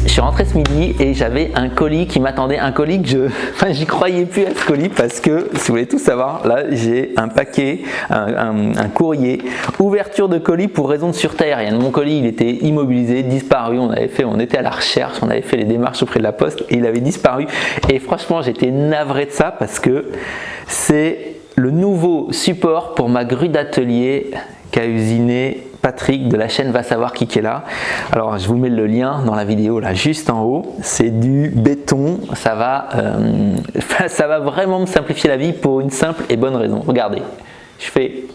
Je suis rentré ce midi et j'avais un colis qui m'attendait, un colis que j'y croyais plus à ce colis parce que, si vous voulez tout savoir, là j'ai un paquet, un courrier, ouverture de colis pour raison de sûreté aérienne. Mon colis il était immobilisé, disparu, on était à la recherche, on avait fait les démarches auprès de la poste et il avait disparu. Et franchement j'étais navré de ça parce que c'est le nouveau support pour ma grue d'atelier qu'a usiné Patrick de la chaîne Va Savoir qui est là. Alors je vous mets le lien dans la vidéo là juste en haut. C'est du béton, ça va vraiment me simplifier la vie pour une simple et bonne raison. Regardez, je fais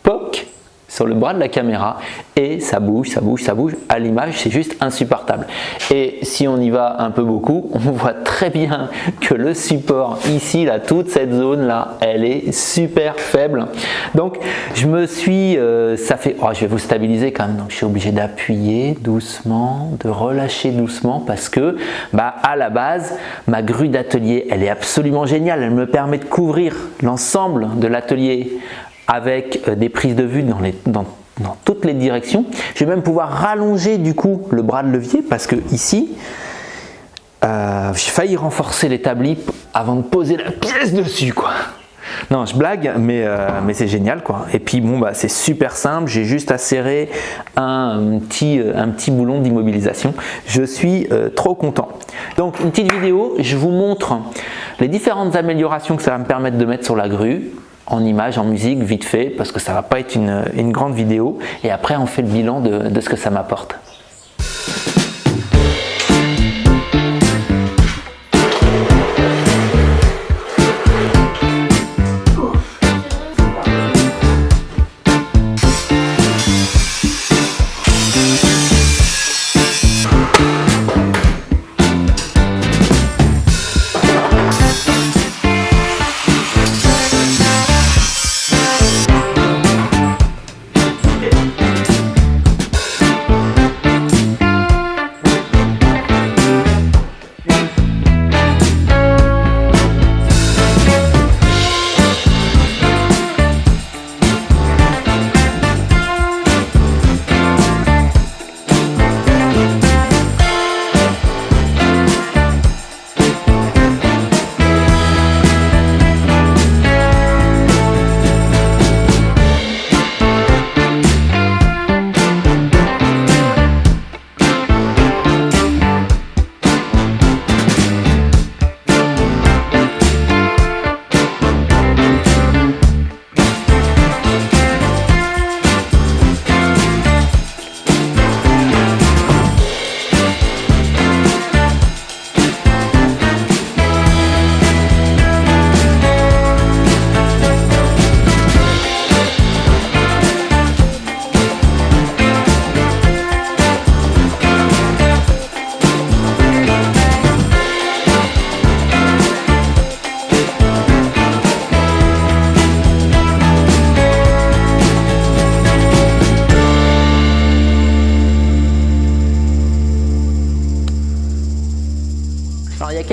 POC sur le bras de la caméra et ça bouge, ça bouge, ça bouge. À l'image, c'est juste insupportable. Et si on y va un peu beaucoup, on voit très bien que le support ici, là, toute cette zone là, elle est super faible. Donc, je me suis, je vais vous stabiliser quand même. Donc, je suis obligé d'appuyer doucement, de relâcher doucement parce que, à la base, ma grue d'atelier, elle est absolument géniale. Elle me permet de couvrir l'ensemble de l'atelier avec des prises de vue dans toutes les directions. Je vais même pouvoir rallonger du coup le bras de levier parce que ici j'ai failli renforcer l'établi avant de poser la pièce dessus quoi. Non, je blague, mais c'est génial quoi. Et puis bon c'est super simple, j'ai juste à serrer un petit boulon d'immobilisation. Je suis trop content. Donc une petite vidéo, je vous montre les différentes améliorations que ça va me permettre de mettre sur la grue. En images, en musique, vite fait, parce que ça va pas être une grande vidéo. Et après, on fait le bilan de ce que ça m'apporte.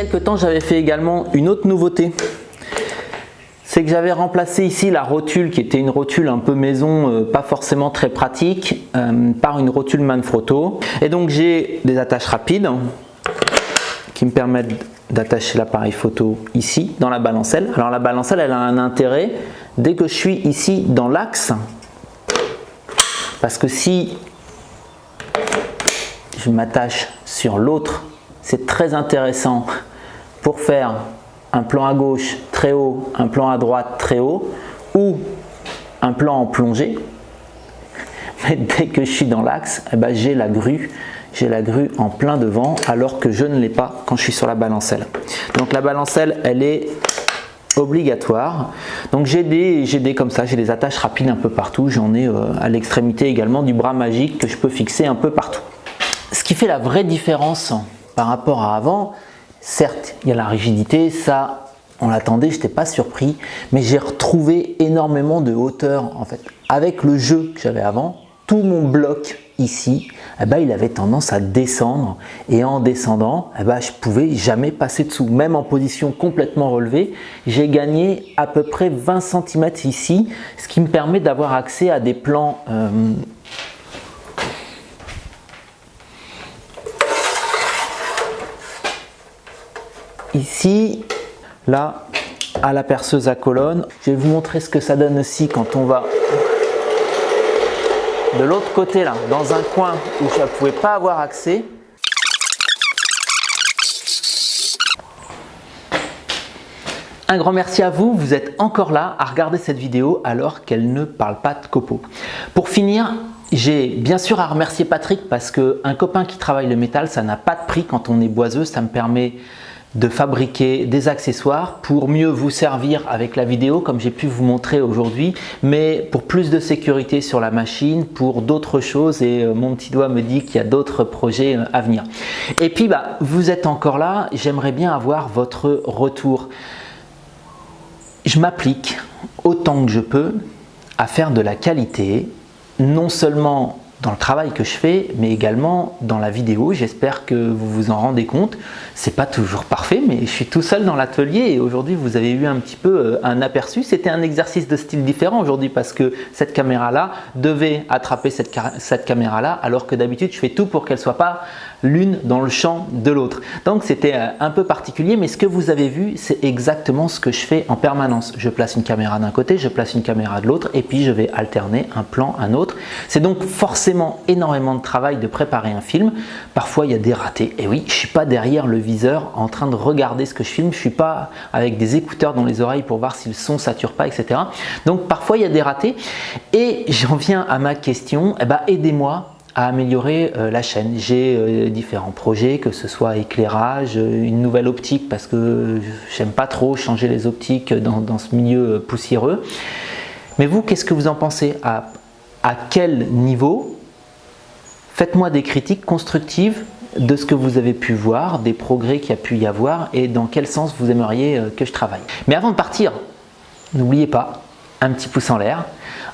quelques temps, j'avais fait également une autre nouveauté. C'est que j'avais remplacé ici la rotule qui était une rotule un peu maison, pas forcément très pratique, par une rotule Manfrotto. Et donc j'ai des attaches rapides qui me permettent d'attacher l'appareil photo ici dans la balancelle. Alors la balancelle, elle a un intérêt dès que je suis ici dans l'axe, parce que si je m'attache sur l'autre, c'est très intéressant pour faire un plan à gauche très haut, un plan à droite très haut ou un plan en plongée. Mais dès que je suis dans l'axe, eh ben, j'ai la grue en plein devant alors que je ne l'ai pas quand je suis sur la balancelle. Donc la balancelle, elle est obligatoire. Donc j'ai des comme ça, j'ai des attaches rapides un peu partout. J'en ai à l'extrémité également du bras magique que je peux fixer un peu partout. Ce qui fait la vraie différence par rapport à avant, certes, il y a la rigidité, ça, on l'attendait, je n'étais pas surpris, mais j'ai retrouvé énormément de hauteur en fait. Avec le jeu que j'avais avant, tout mon bloc ici, eh ben, il avait tendance à descendre et en descendant, eh ben, je ne pouvais jamais passer dessous. Même en position complètement relevée, j'ai gagné à peu près 20 cm ici, ce qui me permet d'avoir accès à des plans ici, là, à la perceuse à colonne. Je vais vous montrer ce que ça donne aussi quand on va de l'autre côté, là, dans un coin où je ne pouvais pas avoir accès. Un grand merci à vous, vous êtes encore là à regarder cette vidéo alors qu'elle ne parle pas de copeaux. Pour finir, j'ai bien sûr à remercier Patrick parce qu'un copain qui travaille le métal, ça n'a pas de prix quand on est boiseux, ça me permet de fabriquer des accessoires pour mieux vous servir avec la vidéo comme j'ai pu vous montrer aujourd'hui, mais pour plus de sécurité sur la machine, pour d'autres choses, et mon petit doigt me dit qu'il y a d'autres projets à venir. Et puis vous êtes encore là, j'aimerais bien avoir votre retour. Je m'applique autant que je peux à faire de la qualité, non seulement dans le travail que je fais, mais également dans la vidéo. J'espère que vous vous en rendez compte. C'est pas toujours parfait, mais je suis tout seul dans l'atelier et aujourd'hui vous avez eu un petit peu un aperçu. C'était un exercice de style différent aujourd'hui parce que cette caméra-là devait attraper cette caméra-là, alors que d'habitude je fais tout pour qu'elle soit pas l'une dans le champ de l'autre. Donc c'était un peu particulier, mais ce que vous avez vu, c'est exactement ce que je fais en permanence. Je place une caméra d'un côté, je place une caméra de l'autre et puis je vais alterner un plan, un autre. C'est donc forcément énormément de travail de préparer un film. Parfois il y a des ratés. Et oui, je suis pas derrière le viseur en train de regarder ce que je filme. Je suis pas avec des écouteurs dans les oreilles pour voir si le son sature pas, etc. Donc parfois il y a des ratés. Et j'en viens à ma question. Aidez-moi à améliorer la chaîne. J'ai différents projets, que ce soit éclairage, une nouvelle optique parce que j'aime pas trop changer les optiques dans ce milieu poussiéreux. Mais vous, qu'est-ce que vous en pensez? À quel niveau? Faites-moi des critiques constructives de ce que vous avez pu voir, des progrès qu'il y a pu y avoir et dans quel sens vous aimeriez que je travaille. Mais avant de partir, n'oubliez pas, un petit pouce en l'air,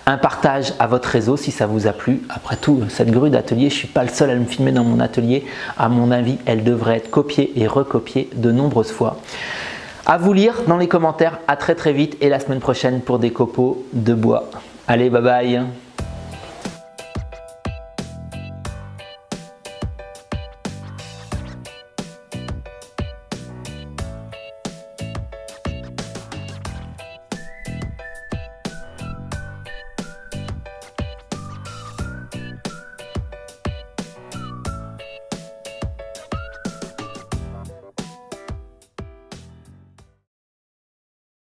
un partage à votre réseau si ça vous a plu. Après tout, cette grue d'atelier, je ne suis pas le seul à me filmer dans mon atelier. À mon avis, elle devrait être copiée et recopiée de nombreuses fois. À vous lire dans les commentaires. À très vite et la semaine prochaine pour des copeaux de bois. Allez, bye bye!